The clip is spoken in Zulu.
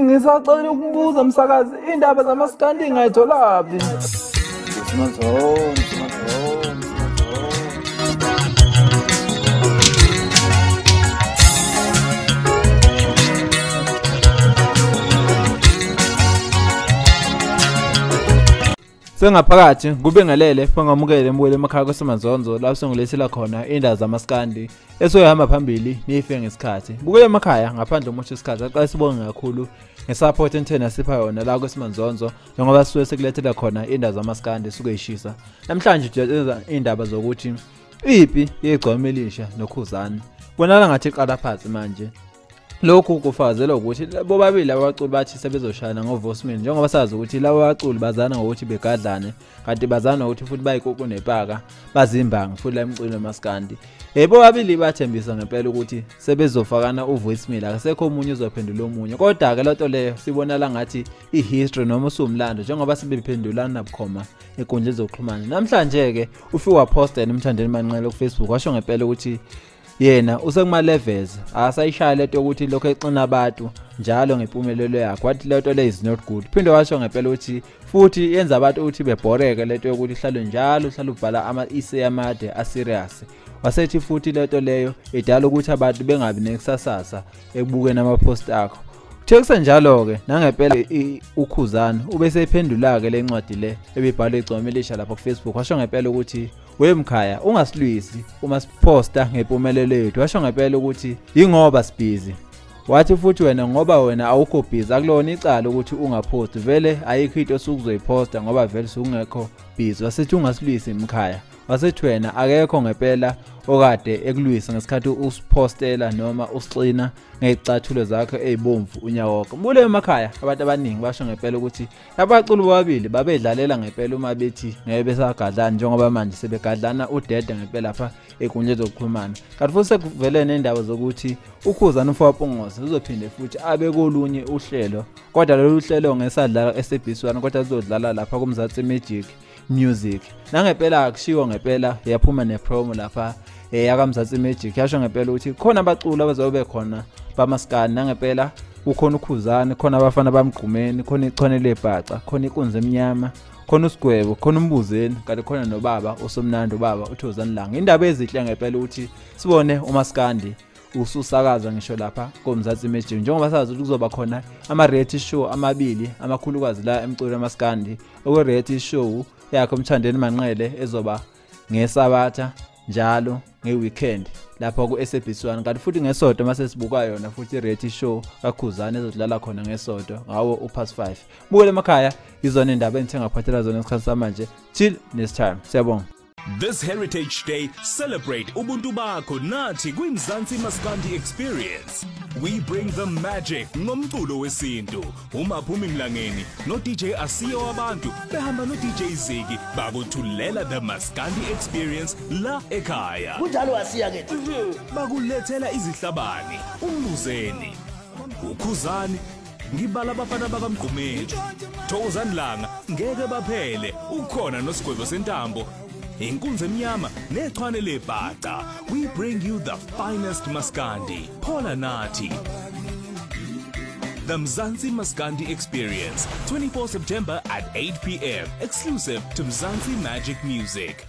Ngisacela ukubuza msakazi indaba zamaskandi ngayitholaphi? Sengaphakathi kubengelele bangamukele embuye emakhaya kwaSemanzonzo lapho sengilethela khona indaba zamaskandi esoyihamba phambili nife ngesikhathi. Buke emakhaya ngaphandle umusho isikhathi aqala sibonge kakhulu ngesupport entena sipha yona la kwaSemanzonzo njengoba sisuke sekulethela khona indaba zamaskandi suke yishisa. Namhlanje siyenza indaba zokuthi ipi yegcome elisha noKhuzani. Bonala ngathi iqala phansi manje. Lokhu kufazela ukuthi bobabili abaculi bathi sebezoshayana ngoVosman njengoba sazi ukuthi labo baculi bazana ngokuthi begadlane kanti bazana ukuthi futhi bayikoko nepaka bazimbanga futhi la emculo wamaskandi. Bobabili bathembisa ngempela ukuthi sebezofakana uVoicemail akasekho umunye uzophendula omunye kodwa ke lonto leyo sibonala ngathi ihistory noma usumlando njengoba sibephendulana bukhoma enkundleni zokuxhumana. Namhlanje ke ufike waposta eMthandeni Manqele ku Facebook washo ngempela ukuthi yena usekuma levels asayishaya lento ukuthi lokho exina abantu njalo ngempumelelo yakhe wathi lento le is not good. Phinde washo ngempela ukuthi futhi yenza abantu ukuthi bebhoreke lento yokuthi ihlalo njalo uhlala ubhala ama essay amade a serious. Wasethi futhi lento leyo idala ukuthi abantu bengabi nekusasasa ekubukeni ama post akho. Kuthe njalo ke nangempela uKhuzani ubese ephendula ke lencwadi le ebibhalwe igcome elisha lapha ku Facebook washo ngempela ukuthi wemkhaya ungasilwisi uma siposta ngempumelelo yethu. Washo ngempela ukuthi ingoba sibhizi. Wathi futhi wena ngoba wena awukho busy akulona icala ukuthi ungapost vele ayikho into osukuzoyiposta ngoba vele sungekho busy. Wasethi ungasilwisi emkhaya. Wasethi wena akekho ngempela okade ekulwisa ngesikhathi usipostela noma usixina ngezicathulo zakhe ezibomvu unyawoko. Mbule emakhaya abantu abaningi basho ngempela ukuthi abaculi bobabili babedlalela ngempela uma bethi ngeke besagadlana njengoba manje sebegadlana udede ngempela lapha enkundleni zokuxhumana. Kanti futhi sekuvele nendaba zokuthi uKhuzani uFaPongoza uzophinde futhi abe kolunye uhlelo kodwa lolu hlelo ngesadlala eSABC1 kodwa uzodlala lapha kuMzansi Magic Music. Nangempela akushiwo ngempela yaphuma nepromo lapha yakamzansi Magic yasho ngempela ukuthi khona abaculi abazobe khona bamaskani. Nangempela ukhona uKhuzani, khona abafana bamgqumeni, khona ichone lebhaca, khona inkunzi emnyama, khona uSigwebo, khona uMbuzeni kanti khona nobaba uSomnandi ubaba uThozani Langa. Indaba ezihle ngempela ukuthi sibone umaskandi ususakaza ngisho lapha komzansi Magic njengoba sazi ukuthi kuzoba khona ama reality show amabili amakhulukazi la emculo wamaskandi. Okwe reality show yakho Emthandeni Manqele ezoba ngeSabatha njalo ngeweekend lapha ku SABC1 kanti futhi ngesonto mase sibuka yona futhi reality show kaKhuzani ezodlala khona ngesonto ngawo u5. Bukele emakhaya izona indaba engithengaphathela zona ngesikhathi samanje. Till next time, siyabonga. This Heritage Day, celebrate ubuntu bakho nathi kwimzansi Maskandi Experience. We bring the magic ngomculo wesintu. Umaphumi Mlangeni no DJ Asiyo wabantu behamba no DJ Ziggy bakuthulela the Maskandi Experience la ekhaya. Kunjalo Asiya ke. Bakulethela izihlabani, uMbuzeni, uKhuzani, ngibala abafana bakamgqumeni, Thokozani Langa ngeke baphele, ukhona noSigwebo sentambo. Inkunzi emnyama nechwane lebhaca. We bring you the finest maskandi. Phola nathi. The Mzansi Maskandi Experience, 24 September at 8 p.m. Exclusive to Mzansi Magic Music.